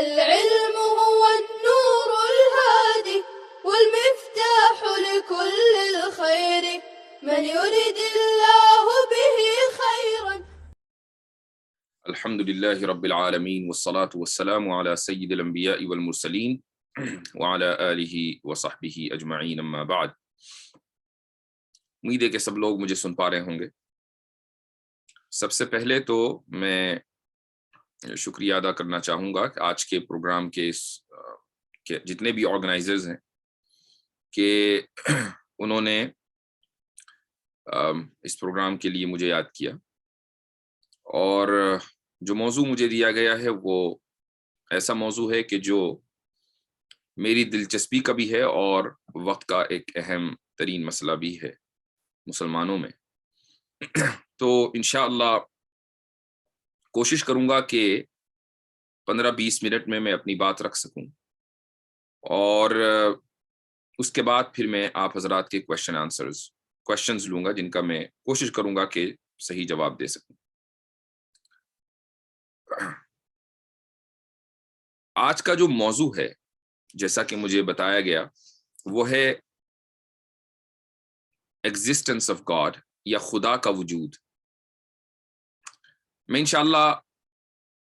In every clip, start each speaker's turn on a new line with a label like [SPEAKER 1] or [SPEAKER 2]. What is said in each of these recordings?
[SPEAKER 1] العلم هو النور الهادي والمفتاح لكل الخير من يرد الله به خيرا.
[SPEAKER 2] الحمد لله رب العالمين والصلاة والسلام على سيد الأنبياء والمرسلين وعلى آله وصحبه أجمعين أما بعد. امید ہے کہ سب لوگ مجھے سن پا رہے ہوں گے. سب سے پہلے تو میں شکریہ ادا کرنا چاہوں گا کہ آج کے پروگرام کے جتنے بھی آرگنائزرز ہیں کہ انہوں نے اس پروگرام کے لیے مجھے یاد کیا، اور جو موضوع مجھے دیا گیا ہے وہ ایسا موضوع ہے کہ جو میری دلچسپی کا بھی ہے اور وقت کا ایک اہم ترین مسئلہ بھی ہے مسلمانوں میں. تو انشاءاللہ کوشش کروں گا کہ 15-20 منٹ میں اپنی بات رکھ سکوں، اور اس کے بعد پھر میں آپ حضرات کے کوشچنز لوں گا جن کا میں کوشش کروں گا کہ صحیح جواب دے سکوں. آج کا جو موضوع ہے جیسا کہ مجھے بتایا گیا وہ ہے ایگزسٹنس آف گاڈ یا خدا کا وجود. میں انشاءاللہ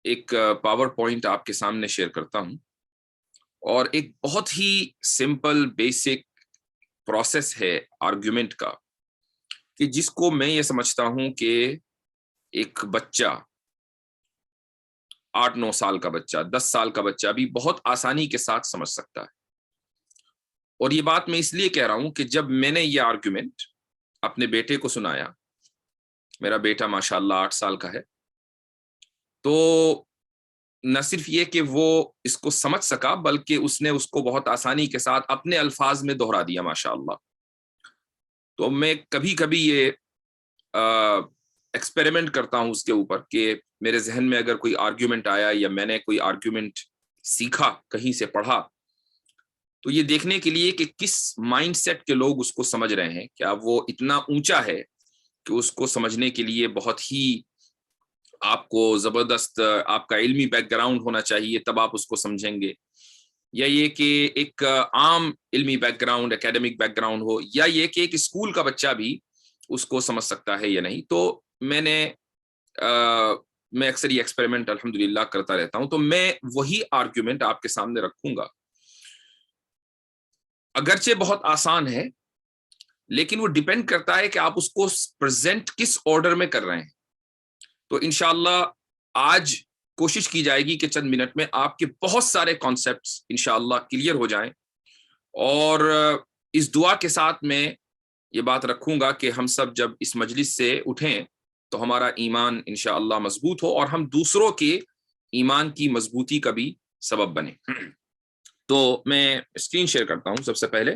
[SPEAKER 2] ایک پاور پوائنٹ آپ کے سامنے شیئر کرتا ہوں، اور ایک بہت ہی سمپل بیسک پروسیس ہے آرگیومنٹ کا کہ جس کو میں یہ سمجھتا ہوں کہ ایک بچہ 8-9 سال کا بچہ، 10 سال کا بچہ بھی بہت آسانی کے ساتھ سمجھ سکتا ہے. اور یہ بات میں اس لیے کہہ رہا ہوں کہ جب میں نے یہ آرگیومنٹ اپنے بیٹے کو سنایا، میرا بیٹا ماشاءاللہ 8 سال کا ہے، تو نہ صرف یہ کہ وہ اس کو سمجھ سکا بلکہ اس نے اس کو بہت آسانی کے ساتھ اپنے الفاظ میں دہرا دیا ماشاءاللہ. تو میں کبھی کبھی یہ ایکسپیریمنٹ کرتا ہوں اس کے اوپر کہ میرے ذہن میں اگر کوئی آرگیومنٹ آیا یا میں نے کوئی آرگیومنٹ سیکھا، کہیں سے پڑھا، تو یہ دیکھنے کے لیے کہ کس مائنڈ سیٹ کے لوگ اس کو سمجھ رہے ہیں. کیا وہ اتنا اونچا ہے کہ اس کو سمجھنے کے لیے بہت ہی آپ کو زبردست آپ کا علمی بیک گراؤنڈ ہونا چاہیے تب آپ اس کو سمجھیں گے، یا یہ کہ ایک عام علمی background, academic background ہو، یا یہ کہ ایک اسکول کا بچہ بھی اس کو سمجھ سکتا ہے یا نہیں. تو میں اکثر یہ ایکسپیریمنٹ الحمدللہ کرتا رہتا ہوں. تو میں وہی آرگیومنٹ آپ کے سامنے رکھوں گا، اگرچہ بہت آسان ہے لیکن وہ ڈیپینڈ کرتا ہے کہ آپ اس کو پریزنٹ کس آرڈر میں کر رہے ہیں. تو انشاءاللہ آج کوشش کی جائے گی کہ چند منٹ میں آپ کے بہت سارے کانسیپٹس انشاءاللہ کلیئر ہو جائیں، اور اس دعا کے ساتھ میں یہ بات رکھوں گا کہ ہم سب جب اس مجلس سے اٹھیں تو ہمارا ایمان انشاءاللہ مضبوط ہو اور ہم دوسروں کے ایمان کی مضبوطی کا بھی سبب بنے. تو میں اسکرین شیئر کرتا ہوں سب سے پہلے.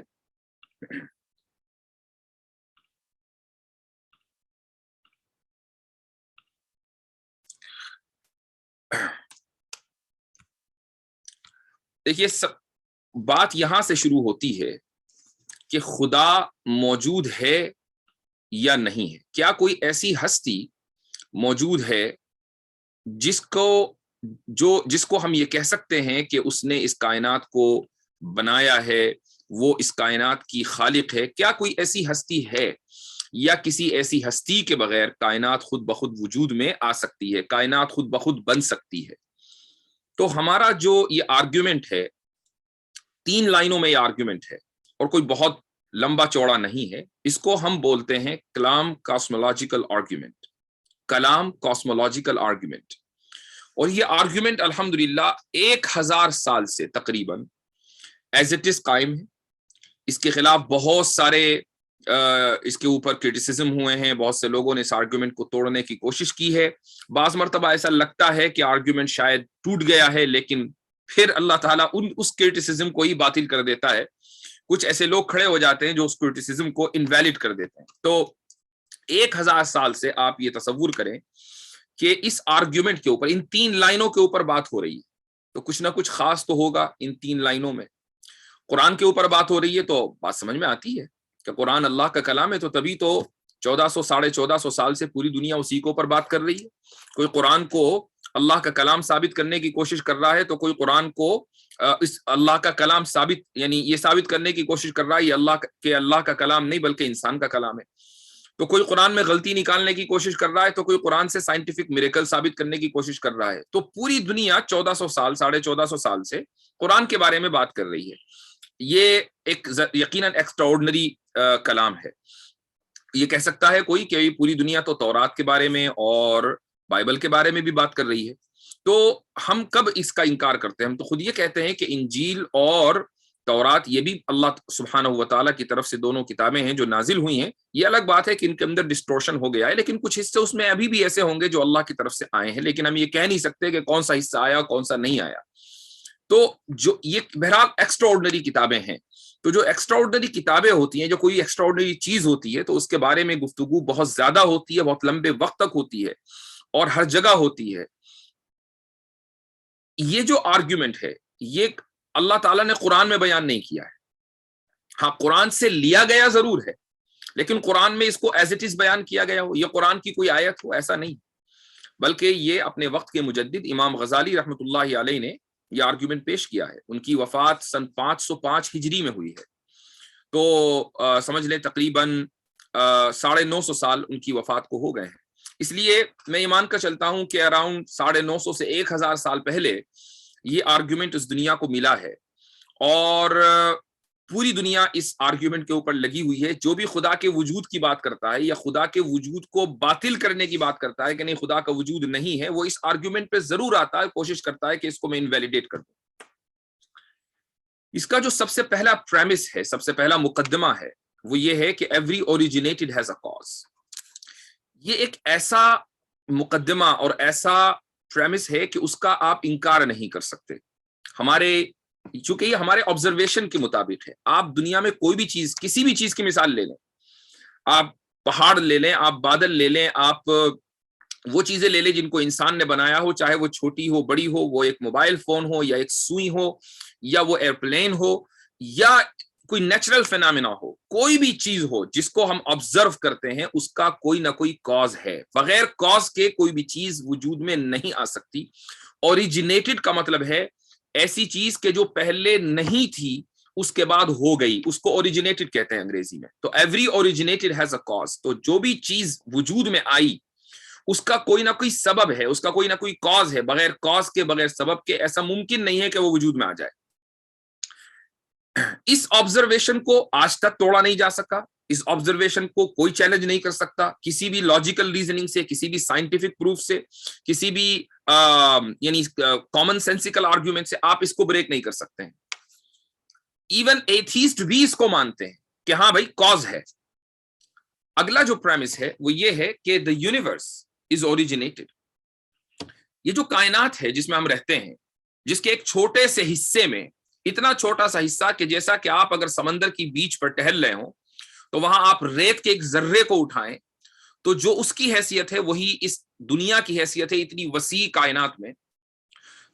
[SPEAKER 2] دیکھیے بات یہاں سے شروع ہوتی ہے کہ خدا موجود ہے یا نہیں ہے. کیا کوئی ایسی ہستی موجود ہے جس کو ہم یہ کہہ سکتے ہیں کہ اس نے اس کائنات کو بنایا ہے، وہ اس کائنات کی خالق ہے؟ کیا کوئی ایسی ہستی ہے، یا کسی ایسی ہستی کے بغیر کائنات خود بخود وجود میں آ سکتی ہے، کائنات خود بخود بن سکتی ہے؟ تو ہمارا جو یہ آرگیومنٹ ہے 3 لائنوں میں یہ آرگیومنٹ ہے، اور کوئی بہت لمبا چوڑا نہیں ہے. اس کو ہم بولتے ہیں کلام کاسمولوجیکل آرگیومنٹ، کلام کاسمولوجیکل آرگیومنٹ. اور یہ آرگیومنٹ الحمدللہ 1000 سال سے تقریباً ایز اٹ از قائم ہے. اس کے خلاف بہت سارے اس کے اوپر کرٹیسزم ہوئے ہیں، بہت سے لوگوں نے اس آرگیومنٹ کو توڑنے کی کوشش کی ہے. بعض مرتبہ ایسا لگتا ہے کہ آرگیومنٹ شاید ٹوٹ گیا ہے، لیکن پھر اللہ تعالیٰ اس کرٹیسزم کو ہی باطل کر دیتا ہے. کچھ ایسے لوگ کھڑے ہو جاتے ہیں جو اس کرٹیسزم کو انویلڈ کر دیتے ہیں. تو 1000 سال سے آپ یہ تصور کریں کہ اس آرگیومنٹ کے اوپر، ان 3 لائنوں کے اوپر بات ہو رہی ہے، تو کچھ نہ کچھ خاص تو ہوگا ان 3 لائنوں میں. قرآن کے اوپر بات ہو رہی ہے تو بات سمجھ میں آتی ہے کہ قرآن اللہ کا کلام ہے، تو تبھی تو 1400 1450 سال سے پوری دنیا اسی کے اوپر بات کر رہی ہے. کوئی قرآن کو اللہ کا کلام ثابت کرنے کی کوشش کر رہا ہے تو کوئی قرآن کو اس اللہ کا کلام ثابت یعنی یہ ثابت کرنے کی کوشش کر رہا ہے یہ اللہ کا کلام نہیں بلکہ انسان کا کلام ہے. تو کوئی قرآن میں غلطی نکالنے کی کوشش کر رہا ہے تو کوئی قرآن سے سائنٹیفک میریکل ثابت کرنے کی کوشش کر رہا ہے. تو پوری دنیا 1400 سال 1450 سال سے قرآن کے بارے میں بات کر رہی ہے. یہ ایک یقیناً ایکسٹراورڈنری کلام ہے. یہ کہہ سکتا ہے کوئی کہ پوری دنیا تو تورات کے بارے میں اور بائبل کے بارے میں بھی بات کر رہی ہے. تو ہم کب اس کا انکار کرتے ہیں؟ ہم تو خود یہ کہتے ہیں کہ انجیل اور تورات یہ بھی اللہ سبحانہ و تعالیٰ کی طرف سے دونوں کتابیں ہیں جو نازل ہوئی ہیں. یہ الگ بات ہے کہ ان کے اندر ڈسٹورشن ہو گیا ہے، لیکن کچھ حصے اس میں ابھی بھی ایسے ہوں گے جو اللہ کی طرف سے آئے ہیں، لیکن ہم یہ کہہ نہیں سکتے کہ کون سا حصہ آیا کون سا نہیں آیا. تو جو یہ بہرحال ایکسٹراورڈنری کتابیں ہیں. تو جو ایکسٹراورڈنری کتابیں ہوتی ہیں، جو کوئی ایکسٹراورڈنری چیز ہوتی ہے تو اس کے بارے میں گفتگو بہت زیادہ ہوتی ہے، بہت لمبے وقت تک ہوتی ہے اور ہر جگہ ہوتی ہے. یہ جو آرگیومنٹ ہے یہ اللہ تعالیٰ نے قرآن میں بیان نہیں کیا ہے. ہاں قرآن سے لیا گیا ضرور ہے، لیکن قرآن میں اس کو ایز اٹ از بیان کیا گیا ہو، یہ قرآن کی کوئی آیت ہو، ایسا نہیں. بلکہ یہ اپنے وقت کے مجدد امام غزالی رحمۃ اللہ علیہ نے یہ آرگیومنٹ پیش کیا ہے. ان کی وفات سن 505 ہجری میں ہوئی ہے. تو سمجھ لیں تقریباً 950 سال ان کی وفات کو ہو گئے ہیں. اس لیے میں یہ مان کر چلتا ہوں کہ اراؤنڈ 950 سے 1000 سال پہلے یہ آرگیومنٹ اس دنیا کو ملا ہے، اور پوری دنیا اس آرگیومنٹ کے اوپر لگی ہوئی ہے. جو بھی خدا کے وجود کی بات کرتا ہے یا خدا کے وجود کو باطل کرنے کی بات کرتا ہے کہ نہیں خدا کا وجود نہیں ہے، وہ اس آرگیومنٹ پہ ضرور آتا ہے، کوشش کرتا ہے کہ اس کو میں انویلیڈیٹ کر دوں. اس کا جو سب سے پہلا پریمس ہے، سب سے پہلا مقدمہ ہے، وہ یہ ہے کہ every originated has a cause. یہ ایک ایسا مقدمہ اور ایسا پریمس ہے کہ اس کا آپ انکار نہیں کر سکتے. چونکہ یہ ہمارے آبزرویشن کے مطابق ہے. آپ دنیا میں کوئی بھی چیز، کسی بھی چیز کی مثال لے لیں، آپ پہاڑ لے لیں، آپ بادل لے لیں، آپ وہ چیزیں لے لیں جن کو انسان نے بنایا ہو، چاہے وہ چھوٹی ہو بڑی ہو، وہ ایک موبائل فون ہو یا ایک سوئی ہو یا وہ ایئرپلین ہو یا کوئی نیچرل فینامنا ہو، کوئی بھی چیز ہو جس کو ہم آبزرو کرتے ہیں اس کا کوئی نہ کوئی کاز ہے. بغیر کاز کے کوئی بھی چیز وجود میں نہیں آ سکتی. اوریجنیٹڈ کا مطلب ہے ایسی چیز کہ جو پہلے نہیں تھی اس کے بعد ہو گئی، اس کو اوریجنیٹڈ کہتے ہیں انگریزی میں. تو every originated has a cause. تو جو بھی چیز وجود میں آئی اس کا کوئی نہ کوئی سبب ہے، اس کا کوئی نہ کوئی کاز ہے. بغیر کاز کے، بغیر سبب کے ایسا ممکن نہیں ہے کہ وہ وجود میں آ جائے. اس آبزرویشن کو آج تک توڑا نہیں جا سکا. اس آبزرویشن کو کوئی چیلنج نہیں کر سکتا کسی بھی لاجیکل ریزننگ سے، کسی بھی سائنٹیفک پروف سے، کسی بھی یعنی کامن سینسیکل آرگیومنٹ سے آپ اس کو بریک نہیں کر سکتے ہیں. ایون ایتھیسٹ بھی اس کو مانتے ہیں کہ ہاں بھائی کاز ہے. اگلا جو پریمس ہے وہ یہ ہے کہ the universe is originated. یہ جو کائنات ہے جس میں ہم رہتے ہیں، جس کے ایک چھوٹے سے حصے میں، اتنا چھوٹا سا حصہ کہ جیسا کہ آپ اگر سمندر کی بیچ پر ٹہل رہے ہوں تو وہاں آپ ریت کے ایک ذرے کو اٹھائیں تو جو اس کی حیثیت ہے وہی اس دنیا کی حیثیت ہے اتنی وسیع کائنات میں.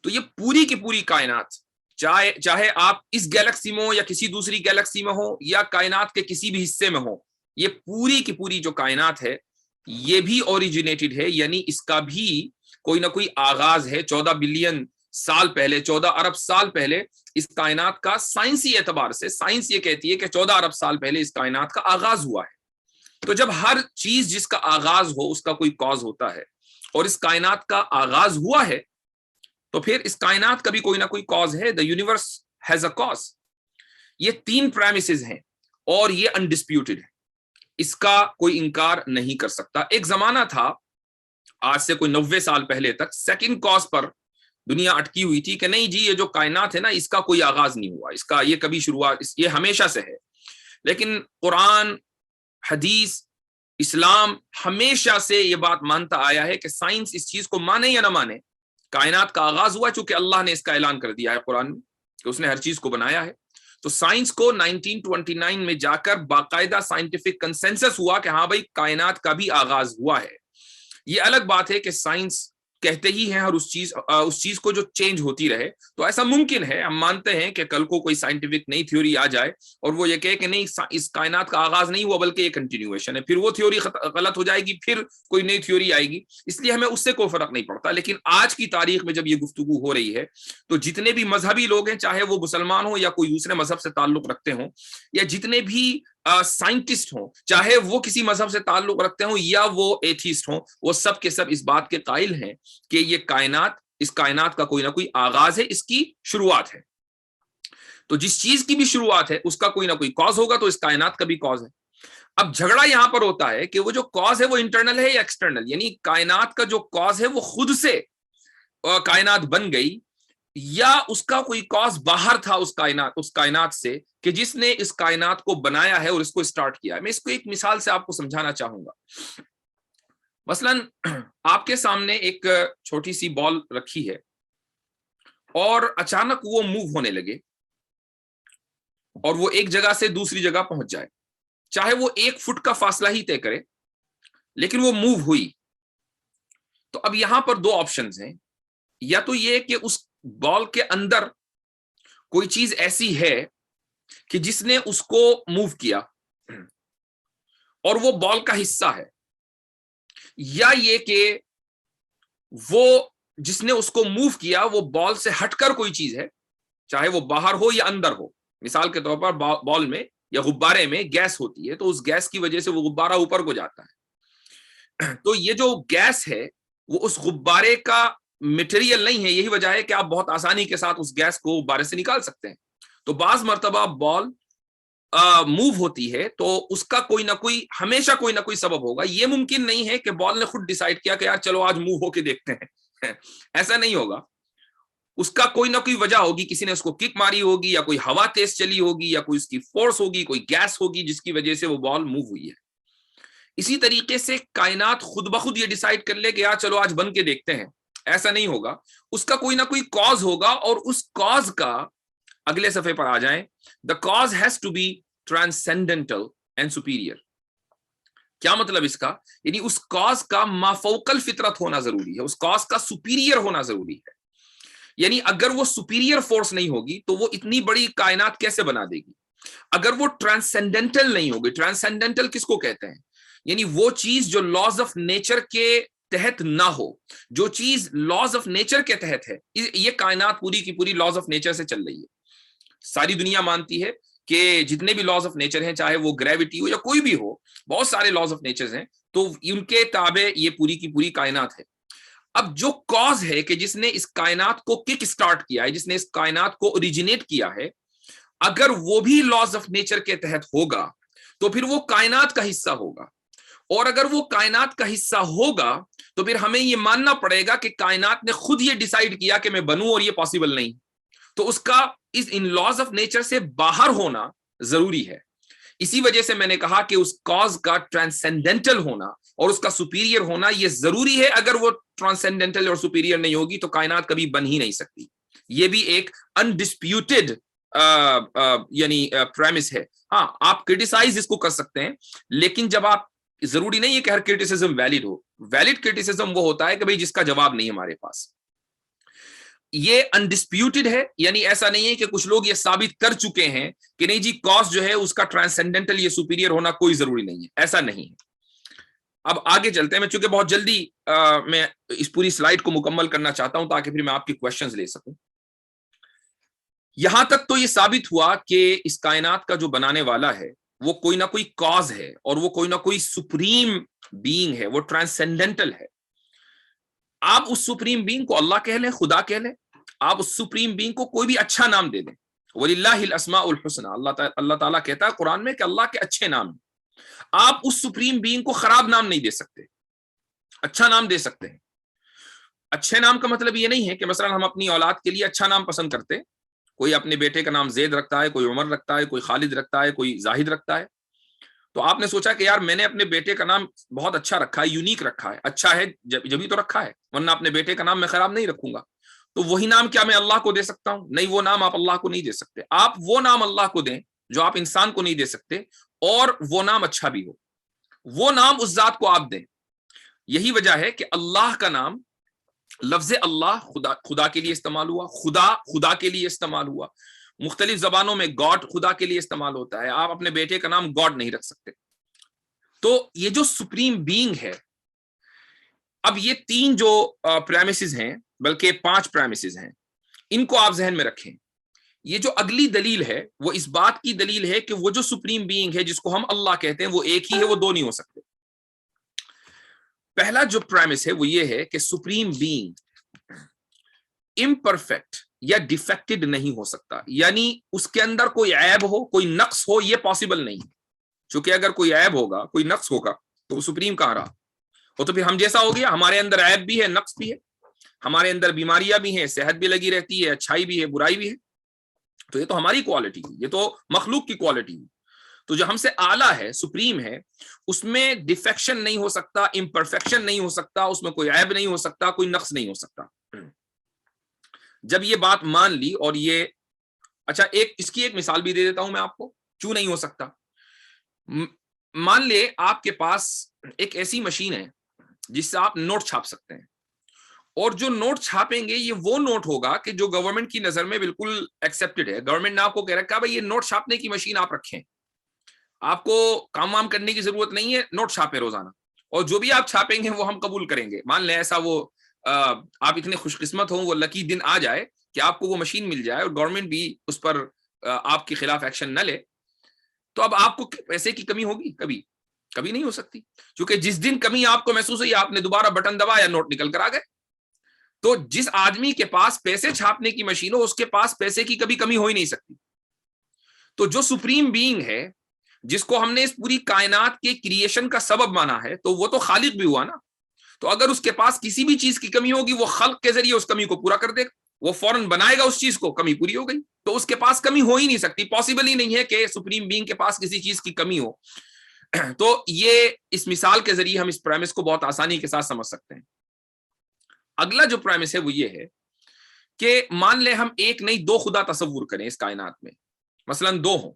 [SPEAKER 2] تو یہ پوری کی پوری کائنات، چاہے آپ اس گیلیکسی میں ہو یا کسی دوسری گیلیکسی میں ہو یا کائنات کے کسی بھی حصے میں ہو، یہ پوری کی پوری جو کائنات ہے یہ بھی اوریجنیٹڈ ہے. یعنی اس کا بھی کوئی نہ کوئی آغاز ہے. 14 بلین سال پہلے، 14 ارب سال پہلے اس کائنات کا سائنسی اعتبار سے، سائنس یہ کہتی ہے کہ 14 ارب سال پہلے اس کائنات کا آغاز ہوا ہے. تو جب ہر چیز جس کا آغاز ہو اس کا کوئی کاز ہوتا ہے، اور اس کائنات کا آغاز ہوا ہے تو پھر اس کائنات کا بھی کوئی نہ کوئی کاز ہے. The universe has a cause. یہ 3 پریمیسز ہیں اور یہ انڈسپیوٹڈ ہے، اس کا کوئی انکار نہیں کر سکتا. ایک زمانہ تھا آج سے کوئی 90 سال پہلے تک سیکنڈ کاز پر دنیا اٹکی ہوئی تھی کہ نہیں جی یہ جو کائنات ہے نا اس کا کوئی آغاز نہیں ہوا، اس کا یہ کبھی شروعات، یہ ہمیشہ سے ہے. لیکن قرآن، حدیث، اسلام ہمیشہ سے یہ بات مانتا آیا ہے کہ سائنس اس چیز کو مانے یا نہ مانے، کائنات کا آغاز ہوا چونکہ اللہ نے اس کا اعلان کر دیا ہے قرآن میں کہ اس نے ہر چیز کو بنایا ہے. تو سائنس کو 1929 میں جا کر باقاعدہ سائنٹیفک کنسنسس ہوا کہ ہاں بھائی کائنات کا بھی آغاز ہوا ہے. یہ الگ بات ہے کہ سائنس کہتے ہی ہیں ہر اس چیز کو جو چینج ہوتی رہے، تو ایسا ممکن ہے، ہم مانتے ہیں کہ کل کو کوئی سائنٹیفک نئی تھیوری آ جائے اور وہ یہ کہے کہ نہیں اس کائنات کا آغاز نہیں ہوا بلکہ یہ کنٹینیویشن ہے، پھر وہ تھیوری غلط ہو جائے گی، پھر کوئی نئی تھیوری آئے گی، اس لیے ہمیں اس سے کوئی فرق نہیں پڑتا۔ لیکن آج کی تاریخ میں جب یہ گفتگو ہو رہی ہے تو جتنے بھی مذہبی لوگ ہیں، چاہے وہ مسلمان ہوں یا کوئی دوسرے مذہب سے تعلق رکھتے ہوں، یا جتنے بھی سائنٹسٹ ہوں، چاہے وہ کسی مذہب سے تعلق رکھتے ہوں یا وہ ایتھیسٹ ہوں، وہ سب کے سب اس بات کے قائل ہیں کہ یہ اس کائنات کا کوئی نہ کوئی آغاز ہے، اس کی شروعات ہے۔ تو جس چیز کی بھی شروعات ہے اس کا کوئی نہ کوئی کاز ہوگا، تو اس کائنات کا بھی کاز ہے۔ اب جھگڑا یہاں پر ہوتا ہے کہ وہ جو کاز ہے وہ انٹرنل ہے یا ایکسٹرنل، یعنی کائنات کا جو کاز ہے وہ خود سے کائنات بن گئی، یا اس کا کوئی کاز باہر تھا اس کائنات سے کہ جس نے اس کائنات کو بنایا ہے اور اس کو اسٹارٹ کیا ہے۔ میں اس کو ایک مثال سے آپ کو سمجھانا چاہوں گا۔ مثلا آپ کے سامنے ایک چھوٹی سی بال رکھی ہے اور اچانک وہ موو ہونے لگے اور وہ ایک جگہ سے دوسری جگہ پہنچ جائے، چاہے وہ 1 فٹ کا فاصلہ ہی طے کرے، لیکن وہ موو ہوئی۔ تو اب یہاں پر 2 آپشنز ہیں، یا تو یہ کہ اس بال کے اندر کوئی چیز ایسی ہے کہ جس نے اس کو موو کیا اور وہ بال کا حصہ ہے، یا یہ کہ وہ جس نے اس کو موو کیا وہ بال سے ہٹ کر کوئی چیز ہے، چاہے وہ باہر ہو یا اندر ہو۔ مثال کے طور پر بال میں یا غبارے میں گیس ہوتی ہے، تو اس گیس کی وجہ سے وہ غبارہ اوپر کو جاتا ہے، تو یہ جو گیس ہے وہ اس غبارے کا مٹیریل نہیں ہے، یہی وجہ ہے کہ آپ بہت آسانی کے ساتھ اس گیس کو غبارے سے نکال سکتے ہیں۔ تو بعض مرتبہ بال موو ہوتی ہے تو اس کا کوئی نہ کوئی ہمیشہ کوئی نہ کوئی سبب ہوگا۔ یہ ممکن نہیں ہے کہ بال نے خود ڈیسائیڈ کیا کہ یار چلو آج موو ہو کے دیکھتے ہیں، ایسا نہیں ہوگا۔ اس کا کوئی نہ کوئی وجہ ہوگی، کسی نے اس کو کک ماری ہوگی، یا کوئی ہوا تیز چلی ہوگی، یا کوئی اس کی فورس ہوگی، کوئی گیس ہوگی جس کی وجہ سے وہ بال موو ہوئی ہے۔ اسی طریقے سے کائنات خود بخود یہ ڈیسائیڈ کر لے کہ یار چلو آج بن کے دیکھتے ہیں، ایسا نہیں ہوگا۔ اس کا کوئی نہ کوئی کاز ہوگا، اور اس کاز کا اگلے صفحے پر آ جائیں، the cause has to be transcendental and superior۔ کیا مطلب اس کا؟ یعنی اس کاز کا مافوق الفطرت ہونا ضروری ہے، اس کاز کا سپیریئر ہونا ضروری ہے۔ یعنی اگر وہ سپیریئر فورس نہیں ہوگی تو وہ اتنی بڑی کائنات کیسے بنا دے گی؟ اگر وہ ٹرانسینڈنٹل نہیں ہوگی، ٹرانسینڈنٹل کس کو کہتے ہیں؟ یعنی وہ چیز جو لاز آف نیچر کے تحت نہ ہو، جو چیز لاز آف نیچر کے تحت ہے۔ یہ کائنات پوری کی پوری لاز آف نیچر سے چل رہی ہے۔ ساری دنیا مانتی ہے کہ جتنے بھی لاز آف نیچر ہیں، چاہے وہ گریوٹی ہو یا کوئی بھی ہو، بہت سارے لاز آف نیچر ہیں، تو ان کے تابع یہ پوری کی پوری کائنات ہے۔ اب جو کاز ہے کہ جس نے اس کائنات کو کک سٹارٹ کیا ہے، جس نے اس کائنات کو اوریجنیٹ کیا ہے، اگر وہ بھی لاز آف نیچر کے تحت ہوگا تو پھر وہ کائنات کا حصہ ہوگا، اور اگر وہ کائنات کا حصہ ہوگا تو پھر ہمیں یہ ماننا پڑے گا کہ کائنات نے خود یہ ڈیسائیڈ کیا کہ میں بنوں، اور یہ پاسبل نہیں۔ تو اس کا ان لاز آف نیچر سے باہر ہونا ضروری ہے۔ اسی وجہ سے میں نے کہا کہ اس کاز کا ٹرانسینڈنٹل ہونا اور اس کا سپیریئر ہونا یہ ضروری ہے۔ اگر وہ ٹرانسینڈنٹل اور سپیریئر نہیں ہوگی تو کائنات کبھی بن ہی نہیں سکتی۔ یہ بھی ایک انڈسپیوٹڈ یعنی پریمس ہے۔ ہاں، آپ کرٹیسائز اس کو کر سکتے ہیں، لیکن جب آپ ضروری نہیں ہے کہ ہر کرٹیسزم ویلڈ ہو۔ ویلڈ کرٹیسزم وہ ہوتا ہے کہ بھئی جس کا جواب نہیں ہمارے پاس۔ یہ انڈسپیوٹڈ ہے، یعنی ایسا نہیں ہے کہ کچھ لوگ یہ ثابت کر چکے ہیں کہ نہیں جی کاز جو ہے اس کا ٹرانسینڈنٹل یا سپیریئر ہونا کوئی ضروری نہیں ہے، ایسا نہیں ہے۔ اب آگے چلتے ہیں، میں چونکہ بہت جلدی میں اس پوری سلائیڈ کو مکمل کرنا چاہتا ہوں تاکہ پھر میں آپ کی کویشچنز لے سکوں۔ یہاں تک تو یہ ثابت ہوا کہ اس کائنات کا جو بنانے والا ہے وہ کوئی نہ کوئی کاز ہے، اور وہ کوئی نہ کوئی سپریم بینگ ہے، وہ ٹرانسینڈنٹل ہے۔ آپ اس سپریم بینگ کو اللہ کہہ لیں، خدا کہہ لیں، آپ اس سپریم بینگ کو کوئی بھی اچھا نام دے دیں۔ وَلِلَّهِ الْأَسْمَاءُ الْحُسْنَى، اللہ تعالیٰ کہتا ہے قرآن میں کہ اللہ کے اچھے نام ہیں۔ آپ اس سپریم بینگ کو خراب نام نہیں دے سکتے، اچھا نام دے سکتے ہیں۔ اچھے نام کا مطلب یہ نہیں ہے کہ مثلا ہم اپنی اولاد کے لیے اچھا نام پسند کرتے، کوئی اپنے بیٹے کا نام زید رکھتا ہے، کوئی عمر رکھتا ہے، کوئی خالد رکھتا ہے، کوئی زاہد رکھتا ہے، تو آپ نے سوچا کہ یار میں نے اپنے بیٹے کا نام بہت اچھا رکھا ہے، یونیک رکھا ہے، اچھا ہے جبھی تو رکھا ہے، ورنہ اپنے بیٹے کا نام میں خراب نہیں رکھوں گا۔ تو وہی نام کیا میں اللہ کو دے سکتا ہوں؟ نہیں، وہ نام آپ اللہ کو نہیں دے سکتے۔ آپ وہ نام اللہ کو دیں جو آپ انسان کو نہیں دے سکتے، اور وہ نام اچھا بھی ہو، وہ نام اس ذات کو آپ دیں۔ یہی وجہ ہے کہ اللہ کا نام لفظ اللہ خدا کے لیے استعمال ہوا، خدا کے لیے استعمال ہوا، مختلف زبانوں میں گاڈ خدا کے لیے استعمال ہوتا ہے. آپ اپنے بیٹے کا نام گاڈ نہیں رکھ سکتے. تو یہ جو سپریم بینگ ہے، اب یہ 3 جو پریمیسز ہیں، بلکہ 5 پریمیسز ہیں، ان کو آپ ذہن میں رکھیں. یہ جو اگلی دلیل ہے وہ اس بات کی دلیل ہے کہ وہ جو سپریم بینگ ہے جس کو ہم اللہ کہتے ہیں وہ ایک ہی ہے، وہ 2 نہیں ہو سکتے. پہلا جو پریمس ہے وہ یہ ہے کہ سپریم بینگ امپرفیکٹ یا ڈیفیکٹڈ نہیں ہو سکتا، یعنی اس کے اندر کوئی عیب ہو، کوئی نقص ہو، یہ پاسبل نہیں. چونکہ اگر کوئی عیب ہوگا، کوئی نقص ہوگا تو وہ سپریم کہاں رہا؟ وہ تو پھر ہم جیسا ہو گیا. ہمارے اندر عیب بھی ہے، نقص بھی ہے، ہمارے اندر بیماریاں بھی ہیں، صحت بھی لگی رہتی ہے، اچھائی بھی ہے، برائی بھی ہے. تو یہ تو ہماری کوالٹی ہے، یہ تو مخلوق کی کوالٹی ہے. تو جو ہم سے اعلیٰ ہے، سپریم ہے، اس میں ڈیفیکشن نہیں ہو سکتا، امپرفیکشن نہیں ہو سکتا، اس میں کوئی عیب نہیں ہو سکتا، کوئی نقص نہیں ہو سکتا. جب یہ بات مان لی اور یہ اچھا اس کی ایک مثال بھی دے دیتا ہوں میں آپ کو کیوں نہیں ہو سکتا. مان لے آپ کے پاس ایک ایسی مشین ہے جس سے آپ نوٹ چھاپ سکتے ہیں، اور جو نوٹ چھاپیں گے یہ وہ نوٹ ہوگا کہ جو گورنمنٹ کی نظر میں بالکل ایکسیپٹڈ ہے. گورنمنٹ نے آپ کو کہہ رکھا ہے بھائی یہ نوٹ چھاپنے کی مشین آپ رکھیں، آپ کو کام وام کرنے کی ضرورت نہیں ہے، نوٹ چھاپے روزانہ، اور جو بھی آپ چھاپیں گے وہ ہم قبول کریں گے. مان لیں ایسا وہ آپ اتنے خوش قسمت ہوں، وہ لکی دن آ جائے کہ آپ کو وہ مشین مل جائے اور گورنمنٹ بھی اس پر آپ کے خلاف ایکشن نہ لے، تو اب آپ کو پیسے کی کمی ہوگی؟ کبھی نہیں ہو سکتی. کیونکہ جس دن کمی آپ کو محسوس ہوئی، آپ نے دوبارہ بٹن دبایا، نوٹ نکل کر آ گئے. تو جس آدمی کے پاس پیسے چھاپنے کی مشین ہو، اس کے پاس پیسے کی کبھی کمی ہو ہی نہیں سکتی. تو جو سپریم بینگ ہے جس کو ہم نے اس پوری کائنات کے کریشن کا سبب مانا ہے، تو وہ تو خالق بھی ہوا نا. تو اگر اس کے پاس کسی بھی چیز کی کمی ہوگی، وہ خلق کے ذریعے اس کمی کو پورا کر دے گا، وہ فوراً بنائے گا اس چیز کو، کمی پوری ہو گئی. تو اس کے پاس کمی ہو ہی نہیں سکتی، پاسبل ہی نہیں ہے کہ سپریم بینگ کے پاس کسی چیز کی کمی ہو. تو یہ اس مثال کے ذریعے ہم اس پریمس کو بہت آسانی کے ساتھ سمجھ سکتے ہیں. اگلا جو پریمس ہے وہ یہ ہے کہ مان لیں ہم ایک نہیں 2 خدا تصور کریں اس کائنات میں. مثلا 2 ہوں،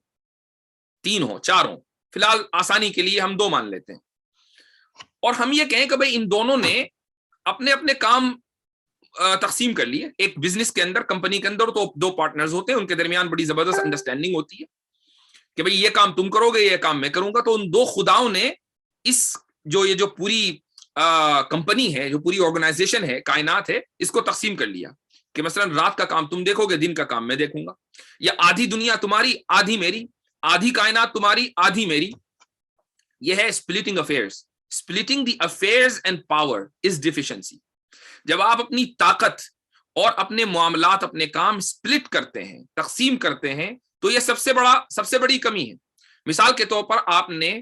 [SPEAKER 2] 3 ہوں، 4 ہوں، فی الحال آسانی کے لیے ہم 2 مان لیتے ہیں. اور ہم یہ کہیں کہ بھائی ان دونوں نے اپنے اپنے کام تقسیم کر لیے. ایک بزنس کے اندر، کمپنی کے اندر تو 2 پارٹنرز ہوتے ہیں، ان کے درمیان بڑی زبردست انڈرسٹینڈنگ ہوتی ہے کہ بھئی یہ کام تم کرو گے، یہ کام میں کروں گا. تو ان 2 خداؤں نے یہ جو پوری کمپنی ہے، جو پوری آرگنائزیشن ہے، کائنات ہے، اس کو تقسیم کر لیا کہ مثلا رات کا کام تم دیکھو گے، دن کا کام میں دیکھوں گا، یا آدھی دنیا تمہاری، آدھی میری، آدھی کائنات تمہاری، آدھی میری. یہ ہے splitting affairs. Splitting the affairs and power is deficiency. جب آپ اپنی طاقت اور اپنے معاملات، اپنے کام سپلٹ کرتے ہیں، تقسیم کرتے ہیں، تو یہ سب سے بڑی کمی ہے. مثال کے طور پر آپ نے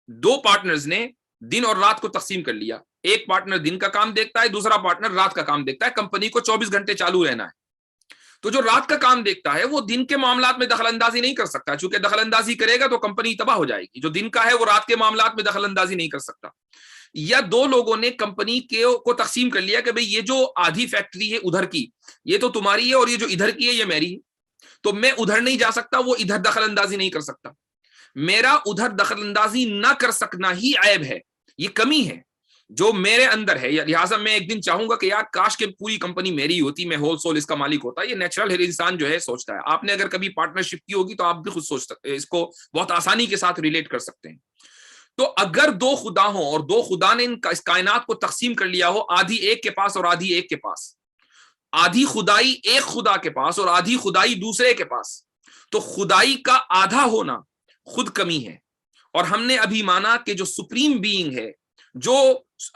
[SPEAKER 2] 2 پارٹنرز نے دن اور رات کو تقسیم کر لیا. ایک پارٹنر دن کا کام دیکھتا ہے، دوسرا پارٹنر رات کا کام دیکھتا ہے. کمپنی کو 24 گھنٹے چالو رہنا ہے. تو جو رات کا کام دیکھتا ہے وہ دن کے معاملات میں دخل اندازی نہیں کر سکتا، چونکہ دخل اندازی کرے گا تو کمپنی تباہ ہو جائے گی. جو دن کا ہے وہ رات کے معاملات میں دخل اندازی نہیں کر سکتا. یا 2 لوگوں نے کمپنی کو تقسیم کر لیا کہ بھئی یہ جو آدھی فیکٹری ہے ادھر کی، یہ تو تمہاری ہے، اور یہ جو ادھر کی ہے یہ میری ہے. تو میں ادھر نہیں جا سکتا، وہ ادھر دخل اندازی نہیں کر سکتا. میرا ادھر دخل اندازی نہ کر سکنا ہی عیب ہے، یہ کمی ہے جو میرے اندر ہے. لہٰذا میں ایک دن چاہوں گا کہ یار کاش کہ پوری کمپنی میری ہوتی، میں ہول سول اس کا مالک ہوتا. یہ نیچرل ہے، انسان جو ہے سوچتا ہے. آپ نے اگر کبھی پارٹنرشپ کی ہوگی تو آپ بھی خود سوچ سکتے، اس کو بہت آسانی کے ساتھ ریلیٹ کر سکتے ہیں. تو اگر 2 خدا ہوں اور 2 خدا نے اس کائنات کو تقسیم کر لیا ہو، آدھی ایک کے پاس اور آدھی ایک کے پاس، آدھی خدائی ایک خدا کے پاس اور آدھی خدائی دوسرے کے پاس، تو خدائی کا آدھا ہونا خود کمی ہے. اور ہم نے ابھی مانا کہ جو سپریم بینگ ہے، جو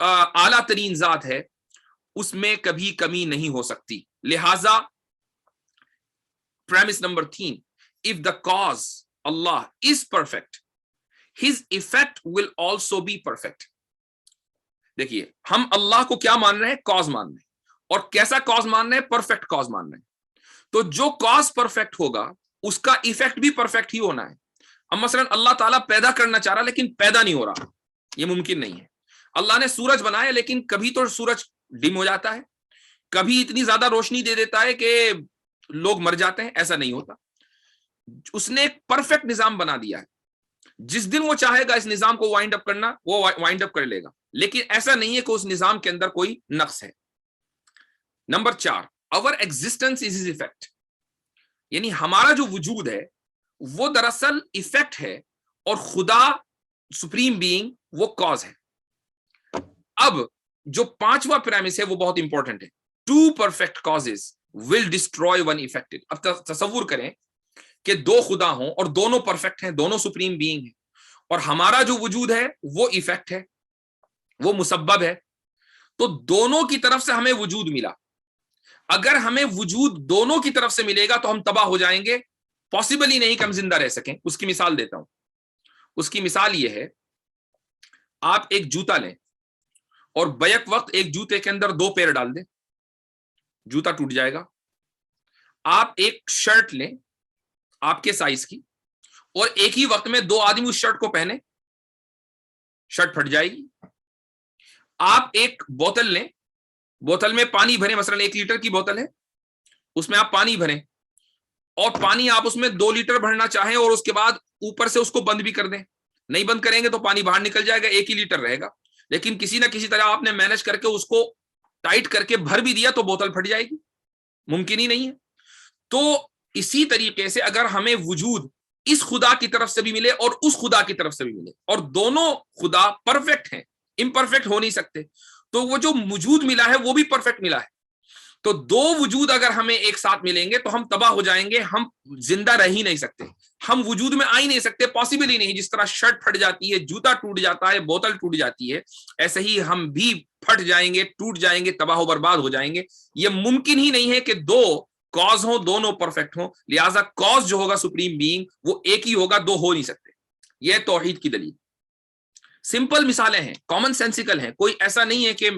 [SPEAKER 2] اعلیٰ ترین ذات ہے، اس میں کبھی کمی نہیں ہو سکتی. لہذا premise number 3, if the cause Allah is perfect, his effect will also be perfect. دیکھیے ہم اللہ کو کیا مان رہے ہیں؟ کاز مان رہے ہیں. اور کیسا کاز مان رہے ہیں؟ پرفیکٹ کاز مان رہے ہیں. تو جو کاز پرفیکٹ ہوگا اس کا ایفیکٹ بھی پرفیکٹ ہی ہونا ہے. اب مثلا اللہ تعالیٰ پیدا کرنا چاہ رہا لیکن پیدا نہیں ہو رہا، یہ ممکن نہیں ہے. اللہ نے سورج بنایا لیکن کبھی تو سورج ڈم ہو جاتا ہے، کبھی اتنی زیادہ روشنی دے دیتا ہے کہ لوگ مر جاتے ہیں. ایسا نہیں ہوتا. اس نے ایک پرفیکٹ نظام بنا دیا ہے. جس دن وہ چاہے گا اس نظام کو وائنڈ اپ کرنا، وہ وائنڈ اپ کر لے گا. لیکن ایسا نہیں ہے کہ اس نظام کے اندر کوئی نقص ہے. Number 4 our existence is his effect, یعنی ہمارا جو وجود ہے وہ دراصل ایفیکٹ ہے اور خدا سپریم بینگ وہ کاز ہے. اب جو 5واں پریمس ہے وہ بہت امپورٹنٹ ہے. 2 perfect causes will destroy one effective. اب تصور کریں کہ 2 خدا ہوں اور دونوں پرفیکٹ ہیں, دونوں سپریم بینگ ہیں, اور ہمارا جو وجود ہے وہ ایفیکٹ ہے, وہ مسبب ہے. تو دونوں کی طرف سے ہمیں وجود ملا. اگر ہمیں وجود دونوں کی طرف سے ملے گا تو ہم تباہ ہو جائیں گے, پاسبل ہی نہیں کہ ہم زندہ رہ سکیں. اس کی مثال دیتا ہوں. اس کی مثال یہ ہے, آپ ایک جوتا لیں اور بیک وقت ایک جوتے کے اندر 2 پیر ڈال دیں, جوتا ٹوٹ جائے گا. آپ ایک شرٹ لیں آپ کے سائز کی اور ایک ہی وقت میں 2 آدمی اس شرٹ کو پہنے, شرٹ پھٹ جائے گی. آپ ایک بوتل لیں, بوتل میں پانی بھریں, مثلا 1 لیٹر کی بوتل ہے, اس میں آپ پانی بھریں اور پانی آپ اس میں 2 لیٹر بھرنا چاہیں اور اس کے بعد اوپر سے اس کو بند بھی کر دیں. نہیں بند کریں گے تو پانی باہر نکل جائے گا, 1 ہی لیٹر رہے گا. لیکن کسی نہ کسی طرح آپ نے مینج کر کے اس کو ٹائٹ کر کے بھر بھی دیا تو بوتل پھٹ جائے گی, ممکن ہی نہیں ہے. تو اسی طریقے سے اگر ہمیں وجود اس خدا کی طرف سے بھی ملے اور اس خدا کی طرف سے بھی ملے, اور دونوں خدا پرفیکٹ ہیں, امپرفیکٹ ہو نہیں سکتے, تو وہ جو وجود ملا ہے وہ بھی پرفیکٹ ملا ہے. تو 2 وجود اگر ہمیں ایک ساتھ ملیں گے تو ہم تباہ ہو جائیں گے, ہم زندہ رہ ہی نہیں سکتے, ہم وجود میں آ ہی نہیں سکتے, پاسبل ہی نہیں. جس طرح شرٹ پھٹ جاتی ہے, جوتا ٹوٹ جاتا ہے, بوتل ٹوٹ جاتی ہے, ایسے ہی ہم بھی پھٹ جائیں گے, ٹوٹ جائیں گے, تباہ و برباد ہو جائیں گے. یہ ممکن ہی نہیں ہے کہ 2 کاز ہوں, دونوں پرفیکٹ ہوں. لہٰذا کاز جو ہوگا سپریم بینگ وہ ایک ہی ہوگا, 2 ہو نہیں سکتے. یہ توحید کی دلیل. سمپل مثالیں ہیں, کامن سینسیکل ہیں, کوئی ایسا نہیں ہے کہ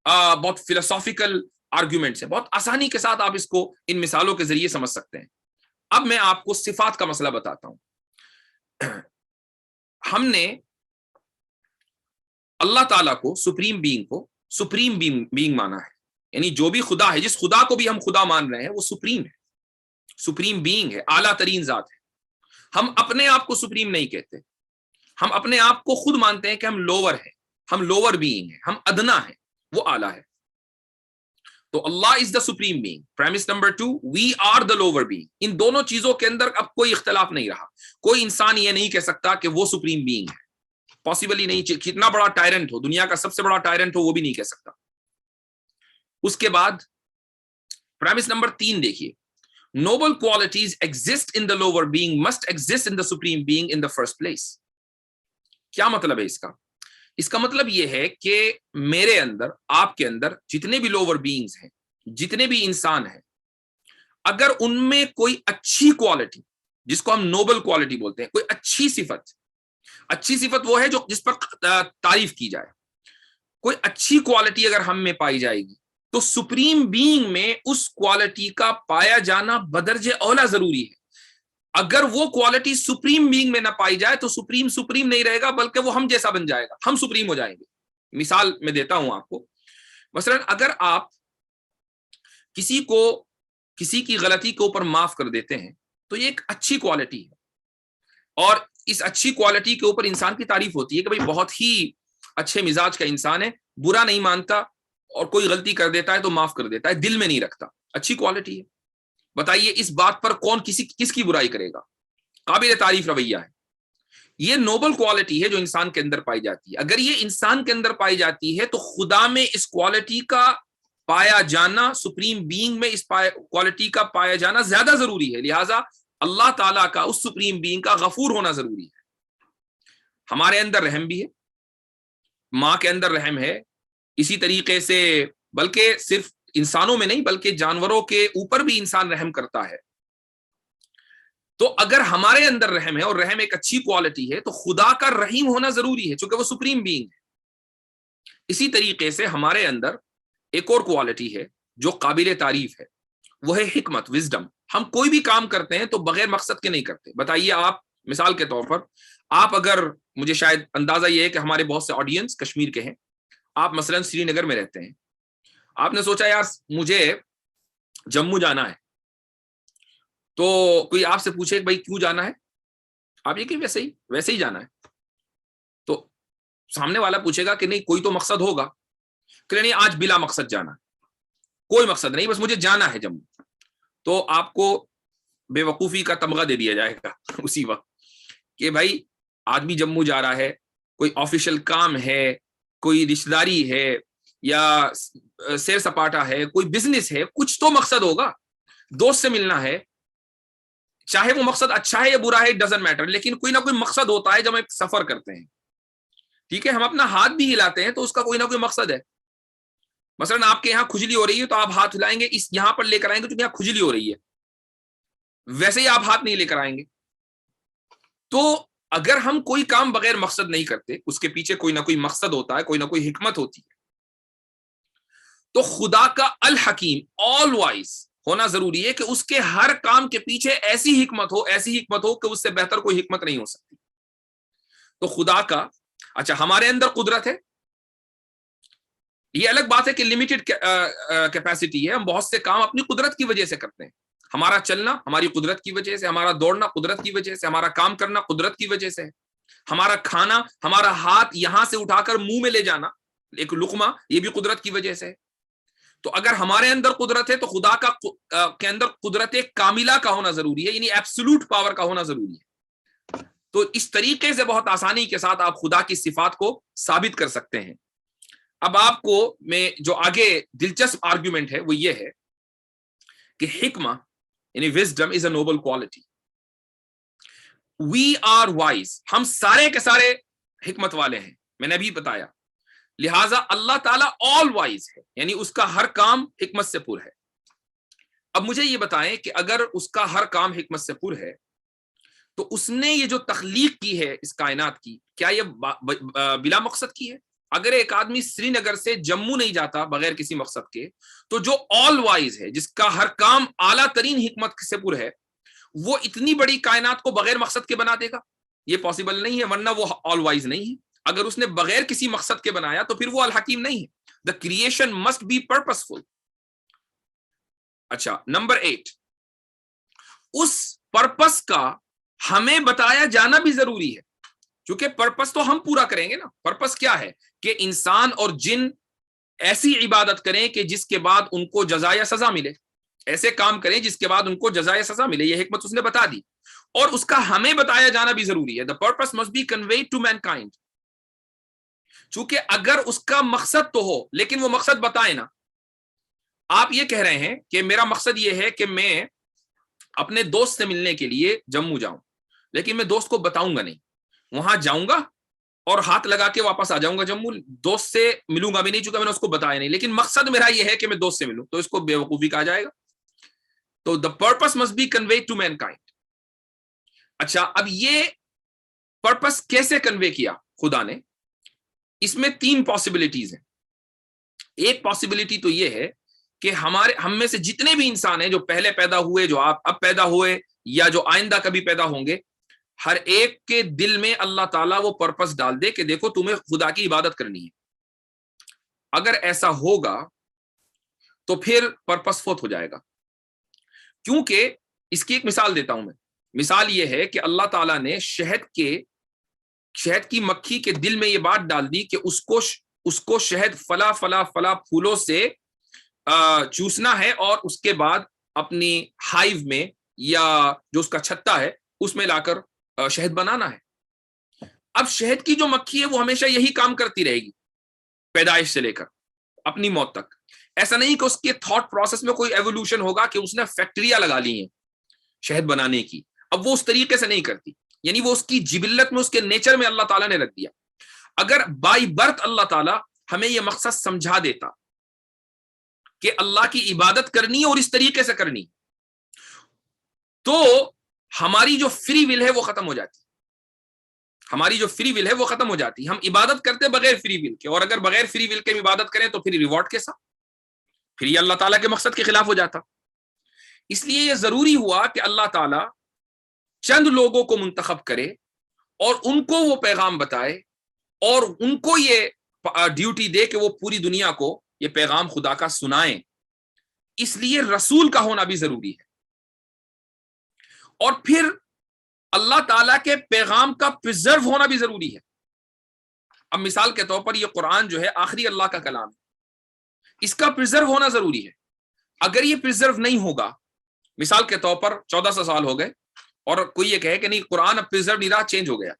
[SPEAKER 2] بہت فلسافیکل آرگیومنٹس ہیں, بہت آسانی کے ساتھ آپ اس کو ان مثالوں کے ذریعے سمجھ سکتے ہیں. اب میں آپ کو صفات کا مسئلہ بتاتا ہوں. ہم نے اللہ تعالیٰ کو سپریم بینگ مانا ہے, یعنی جو بھی خدا ہے, جس خدا کو بھی ہم خدا مان رہے ہیں وہ سپریم ہے, سپریم بینگ ہے, اعلیٰ ترین ذات ہے. ہم اپنے آپ کو سپریم نہیں کہتے, ہم اپنے آپ کو خود مانتے ہیں کہ ہم لوور ہیں, ہم لوور بینگ ہیں, ہم ادنا ہیں, وہ اعلیٰ ہے. تو Allah is the supreme being. Premise number 2, we are the lower being. ان دونوں چیزوں کے اندر اب کوئی اختلاف نہیں رہا. کوئی انسان یہ نہیں کہہ سکتا کہ وہ سپریم بینگ ہے, پاسبل ہی نہیں. کتنا بڑا ٹائرنٹ ہو, دنیا کا سب سے بڑا ٹائرنٹ ہو, وہ بھی نہیں کہہ سکتا. اس کے بعد پریمس نمبر 3 دیکھیے, noble qualities exist in the lower being must exist in the supreme being in the first place. کیا مطلب ہے اس کا؟ اس کا مطلب یہ ہے کہ میرے اندر, آپ کے اندر جتنے بھی لوور بینگز ہیں, جتنے بھی انسان ہیں, اگر ان میں کوئی اچھی کوالٹی, جس کو ہم نوبل کوالٹی بولتے ہیں, کوئی اچھی صفت وہ ہے جو جس پر تعریف کی جائے, کوئی اچھی کوالٹی اگر ہم میں پائی جائے گی تو سپریم بینگ میں اس کوالٹی کا پایا جانا بدرجہ اولا ضروری ہے. اگر وہ کوالٹی سپریم بینگ میں نہ پائی جائے تو سپریم نہیں رہے گا, بلکہ وہ ہم جیسا بن جائے گا, ہم سپریم ہو جائیں گے. مثال میں دیتا ہوں آپ کو. مثلا اگر آپ کسی کی غلطی کے اوپر معاف کر دیتے ہیں تو یہ ایک اچھی کوالٹی ہے, اور اس اچھی کوالٹی کے اوپر انسان کی تعریف ہوتی ہے کہ بھئی بہت ہی اچھے مزاج کا انسان ہے, برا نہیں مانتا, اور کوئی غلطی کر دیتا ہے تو معاف کر دیتا ہے, دل میں نہیں رکھتا. اچھی کوالٹی ہے. بتائیے اس بات پر کون کس کی برائی کرے گا؟ قابل تعریف رویہ ہے. یہ نوبل کوالٹی ہے جو انسان کے اندر پائی جاتی ہے. اگر یہ انسان کے اندر پائی جاتی ہے تو خدا میں اس کوالٹی کا پایا جانا, سپریم بینگ میں اس کوالٹی کا پایا جانا زیادہ ضروری ہے. لہٰذا اللہ تعالیٰ کا, اس سپریم بینگ کا غفور ہونا ضروری ہے. ہمارے اندر رحم بھی ہے, ماں کے اندر رحم ہے, اسی طریقے سے, بلکہ صرف انسانوں میں نہیں بلکہ جانوروں کے اوپر بھی انسان رحم کرتا ہے. تو اگر ہمارے اندر رحم ہے اور رحم ایک اچھی کوالٹی ہے تو خدا کا رحیم ہونا ضروری ہے, چونکہ وہ سپریم بینگ ہے. اسی طریقے سے ہمارے اندر ایک اور کوالٹی ہے جو قابل تعریف ہے, وہ ہے حکمت, وزڈم. ہم کوئی بھی کام کرتے ہیں تو بغیر مقصد کے نہیں کرتے. بتائیے آپ, مثال کے طور پر, آپ اگر, مجھے شاید اندازہ یہ ہے کہ ہمارے بہت سے آڈینس کشمیر کے ہیں, آپ مثلا سری نگر میں رہتے ہیں, آپ نے سوچا یار مجھے جموں جانا ہے, تو کوئی آپ سے پوچھے کہ بھائی کیوں جانا ہے, آپ یہ کہ ویسے ہی جانا ہے. تو سامنے والا پوچھے گا کہ نہیں کوئی تو مقصد ہوگا, کہ نہیں آج بلا مقصد جانا ہے. کوئی مقصد نہیں، بس مجھے جانا ہے جموں، تو آپ کو بے وقوفی کا تمغہ دے دیا جائے گا اسی وقت کہ بھائی آدمی جموں جا رہا ہے، کوئی آفیشل کام ہے، کوئی رشتہ داری ہے، یا سیر سپاٹا ہے، کوئی بزنس ہے، کچھ تو مقصد ہوگا، دوست سے ملنا ہے، چاہے وہ مقصد اچھا ہے یا برا ہے ڈزنٹ میٹر، لیکن کوئی نہ کوئی مقصد ہوتا ہے جب ہم ایک سفر کرتے ہیں. ٹھیک ہے، ہم اپنا ہاتھ بھی ہلاتے ہیں تو اس کا کوئی نہ کوئی مقصد ہے. مثلا آپ کے یہاں کھجلی ہو رہی ہے تو آپ ہاتھ ہلائیں گے، اس یہاں پر لے کر آئیں گے کیونکہ یہاں کھجلی ہو رہی ہے، ویسے ہی آپ ہاتھ نہیں لے کر آئیں گے. تو اگر ہم کوئی کام بغیر مقصد نہیں کرتے، اس کے پیچھے کوئی نہ کوئی مقصد ہوتا ہے، کوئی نہ کوئی حکمت ہوتی ہے. تو خدا کا الحکیم آل وائز ہونا ضروری ہے کہ اس کے ہر کام کے پیچھے ایسی حکمت ہو کہ اس سے بہتر کوئی حکمت نہیں ہو سکتی. تو خدا کا اچھا ہمارے اندر قدرت ہے، یہ الگ بات ہے کہ لمیٹڈ کیپیسٹی ہے، ہم بہت سے کام اپنی قدرت کی وجہ سے کرتے ہیں. ہمارا چلنا ہماری قدرت کی وجہ سے، ہمارا دوڑنا قدرت کی وجہ سے، ہمارا کام کرنا قدرت کی وجہ سے، ہمارا کھانا، ہمارا ہاتھ یہاں سے اٹھا کر منہ میں لے جانا ایک لقمہ، یہ بھی قدرت کی وجہ سے. تو اگر ہمارے اندر قدرت ہے تو خدا کا کے اندر قدرت کاملہ کا ہونا ضروری ہے، یعنی ایبسولوٹ پاور کا ہونا ضروری ہے. تو اس طریقے سے بہت آسانی کے ساتھ آپ خدا کی صفات کو ثابت کر سکتے ہیں. اب آپ کو میں جو آگے دلچسپ آرگیومنٹ ہے وہ یہ ہے کہ حکمہ یعنی wisdom is a noble quality. We are wise, ہم سارے کے سارے حکمت والے ہیں، میں نے ابھی بتایا. لہٰذا اللہ تعالیٰ آل وائز ہے، یعنی اس کا ہر کام حکمت سے پر ہے. اب مجھے یہ بتائیں کہ اگر اس کا ہر کام حکمت سے پر ہے تو اس نے یہ جو تخلیق کی ہے اس کائنات کی، کیا یہ بلا مقصد کی ہے؟ اگر ایک آدمی سری نگر سے جموں نہیں جاتا بغیر کسی مقصد کے، تو جو آل وائز ہے، جس کا ہر کام اعلیٰ ترین حکمت سے پر ہے، وہ اتنی بڑی کائنات کو بغیر مقصد کے بنا دے گا؟ یہ پاسبل نہیں ہے، ورنہ وہ آل وائز نہیں ہے. اگر اس نے بغیر کسی مقصد کے بنایا تو پھر وہ الحکیم نہیں ہے. The creation must be purposeful. اچھا نمبر 8، اس پرپس کا ہمیں بتایا جانا بھی ضروری ہے، کیونکہ پرپس تو ہم پورا کریں گے نا. پرپس کیا ہے کہ انسان اور جن ایسی عبادت کریں کہ جس کے بعد ان کو جزا یا سزا ملے، ایسے کام کریں جس کے بعد ان کو جزا یا سزا ملے. یہ حکمت اس نے بتا دی اور اس کا ہمیں بتایا جانا بھی ضروری ہے. The purpose must be conveyed to mankind. چونکہ اگر اس کا مقصد تو ہو لیکن وہ مقصد بتائے نا. آپ یہ کہہ رہے ہیں کہ میرا مقصد یہ ہے کہ میں اپنے دوست سے ملنے کے لیے جموں جاؤں، لیکن میں دوست کو بتاؤں گا نہیں، وہاں جاؤں گا اور ہاتھ لگا کے واپس آ جاؤں گا جموں، دوست سے ملوں گا بھی نہیں چونکہ میں نے اس کو بتایا نہیں، لیکن مقصد میرا یہ ہے کہ میں دوست سے ملوں. تو اس کو بے وقوفی کہا جائے گا. تو the purpose must be conveyed to mankind. اچھا اب یہ پرپس کیسے کنوے کیا خدا نے؟ اس میں 3 پاسبلٹیز ہیں. ایک پاسبلٹی تو یہ ہے کہ ہم میں سے جتنے بھی انسان ہیں جو پہلے پیدا ہوئے، جو آپ اب پیدا ہوئے یا جو آئندہ کبھی پیدا ہوں گے، ہر ایک کے دل میں اللہ تعالیٰ وہ پرپس ڈال دے کہ دیکھو تمہیں خدا کی عبادت کرنی ہے. اگر ایسا ہوگا تو پھر پرپس فوت ہو جائے گا. کیونکہ اس کی ایک مثال دیتا ہوں میں. مثال یہ ہے کہ اللہ تعالیٰ نے شہد کی مکھی کے دل میں یہ بات ڈال دی کہ اس کو شہد فلا فلا فلا پھولوں سے چوسنا ہے اور اس کے بعد اپنی ہائیو میں یا جو اس کا چھتا ہے اس میں لا کر شہد بنانا ہے. اب شہد کی جو مکھی ہے وہ ہمیشہ یہی کام کرتی رہے گی پیدائش سے لے کر اپنی موت تک. ایسا نہیں کہ اس کے تھاٹ پروسیس میں کوئی ایوولوشن ہوگا کہ اس نے فیکٹریاں لگا لی ہیں شہد بنانے کی. اب وہ اس طریقے سے نہیں کرتی، یعنی وہ اس کی جبلت میں، اس کے نیچر میں اللہ تعالیٰ نے رکھ دیا. اگر بائی برتھ اللہ تعالیٰ ہمیں یہ مقصد سمجھا دیتا کہ اللہ کی عبادت کرنی ہے اور اس طریقے سے کرنی، تو ہماری جو فری ول ہے وہ ختم ہو جاتی. ہماری جو فری ول ہے وہ ختم ہو جاتی. ہم عبادت کرتے بغیر فری ول کے، اور اگر بغیر فری ول کے عبادت کریں تو پھر ریوارڈ کے ساتھ، پھر یہ اللہ تعالیٰ کے مقصد کے خلاف ہو جاتا. اس لیے یہ ضروری ہوا کہ اللہ تعالیٰ چند لوگوں کو منتخب کرے اور ان کو وہ پیغام بتائے اور ان کو یہ ڈیوٹی دے کہ وہ پوری دنیا کو یہ پیغام خدا کا سنائیں. اس لیے رسول کا ہونا بھی ضروری ہے. اور پھر اللہ تعالیٰ کے پیغام کا پرزرو ہونا بھی ضروری ہے. اب مثال کے طور پر یہ قرآن جو ہے آخری اللہ کا کلام ہے، اس کا پرزرو ہونا ضروری ہے. اگر یہ پرزرو نہیں ہوگا، مثال کے طور پر 1400 سال ہو گئے اور کوئی یہ کہے کہ نہیں قرآن اب پرزرو نہیں رہا، چینج ہو گیا،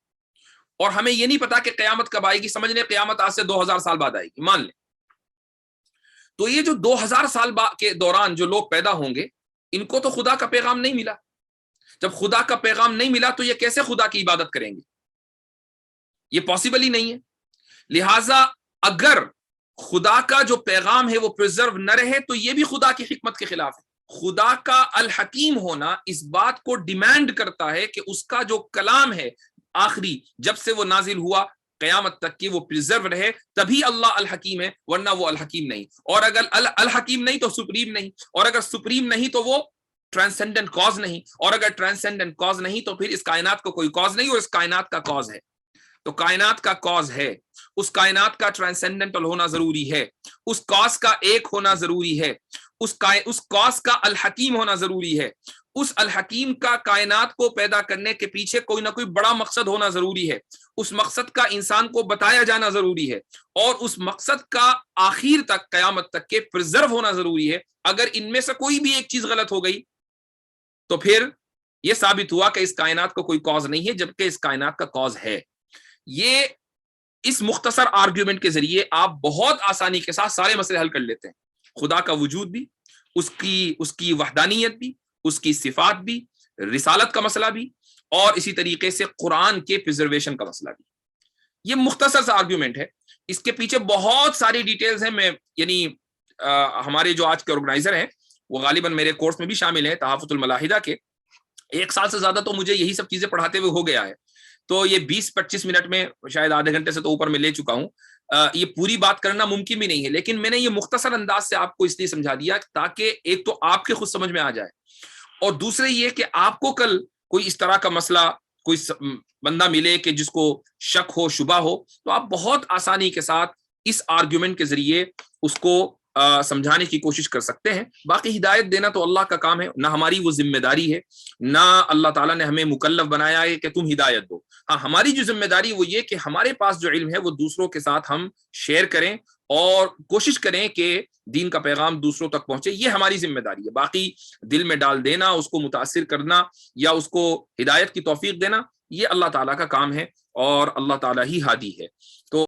[SPEAKER 2] اور ہمیں یہ نہیں پتا کہ قیامت کب آئے گی، سمجھ لیں قیامت آج سے 2000 سال بعد آئے گی، مان لیں، تو یہ جو 2000 سال کے دوران جو لوگ پیدا ہوں گے ان کو تو خدا کا پیغام نہیں ملا. جب خدا کا پیغام نہیں ملا تو یہ کیسے خدا کی عبادت کریں گے؟ یہ پاسبل ہی نہیں ہے. لہٰذا اگر خدا کا جو پیغام ہے وہ پرزرو نہ رہے تو یہ بھی خدا کی حکمت کے خلاف ہے. خدا کا الحکیم ہونا اس بات کو ڈیمانڈ کرتا ہے کہ اس کا جو کلام ہے آخری جب سے وہ نازل ہوا قیامت تک کی وہ پرزرو رہے، تبھی اللہ الحکیم ہے، ورنہ وہ الحکیم نہیں. اور اگر الحکیم نہیں تو سپریم نہیں، اور اگر سپریم نہیں تو وہ ٹرانسینڈنٹ کاز نہیں، اور اگر ٹرانسینڈنٹ کاز نہیں تو پھر اس کائنات کو کوئی کاز نہیں، اور اس کائنات کا کاز ہے. تو کائنات کا کاز ہے، اس کائنات کا ٹرانسینڈنٹل ہونا ضروری ہے، اس کاز کا ایک ہونا ضروری ہے، اس کاز کا الحکیم ہونا ضروری ہے. اس الحکیم کا کائنات کو پیدا کرنے کے پیچھے کوئی نہ کوئی بڑا مقصد ہونا ضروری ہے، اس مقصد کا انسان کو بتایا جانا ضروری ہے، اور اس مقصد کا آخر تک قیامت تک کے پرزرو ہونا ضروری ہے. اگر ان میں سے کوئی بھی ایک چیز غلط ہو گئی تو پھر یہ ثابت ہوا کہ اس کائنات کو کوئی کاز نہیں ہے، جبکہ اس کائنات کا کاز ہے. یہ اس مختصر آرگیومنٹ کے ذریعے آپ بہت آسانی کے ساتھ سارے مسئلے حل کر لیتے ہیں. خدا کا وجود بھی، اس کی وحدانیت بھی، اس کی صفات بھی، رسالت کا مسئلہ بھی، اور اسی طریقے سے قرآن کے پرزرویشن کا مسئلہ بھی. یہ مختصر سا آرگیومنٹ ہے، اس کے پیچھے بہت ساری ڈیٹیلز ہیں. میں یعنی ہمارے جو آج کے آرگنائزر ہیں وہ غالباً میرے کورس میں بھی شامل ہیں تحافظ الملاحدہ کے. 1 سال سے زیادہ تو مجھے یہی سب چیزیں پڑھاتے ہوئے ہو گیا ہے، تو یہ 20-25 منٹ میں شاید آدھے گھنٹے سے تو اوپر میں لے چکا ہوں. یہ پوری بات کرنا ممکن بھی نہیں ہے، لیکن میں نے یہ مختصر انداز سے آپ کو اس لیے سمجھا دیا تاکہ ایک تو آپ کے خود سمجھ میں آ جائے، اور دوسرے یہ کہ آپ کو کل کوئی اس طرح کا مسئلہ کوئی بندہ ملے کہ جس کو شک ہو، شبہ ہو، تو آپ بہت آسانی کے ساتھ اس آرگیومنٹ کے ذریعے اس کو سمجھانے کی کوشش کر سکتے ہیں. باقی ہدایت دینا تو اللہ کا کام ہے، نہ ہماری وہ ذمہ داری ہے، نہ اللہ تعالیٰ نے ہمیں مکلف بنایا ہے کہ تم ہدایت دو. ہاں، ہماری جو ذمہ داری وہ یہ کہ ہمارے پاس جو علم ہے وہ دوسروں کے ساتھ ہم شیئر کریں اور کوشش کریں کہ دین کا پیغام دوسروں تک پہنچے. یہ ہماری ذمہ داری ہے. باقی دل میں ڈال دینا، اس کو متاثر کرنا یا اس کو ہدایت کی توفیق دینا، یہ اللہ تعالیٰ کا کام ہے، اور اللہ تعالیٰ ہی ہادی ہے. تو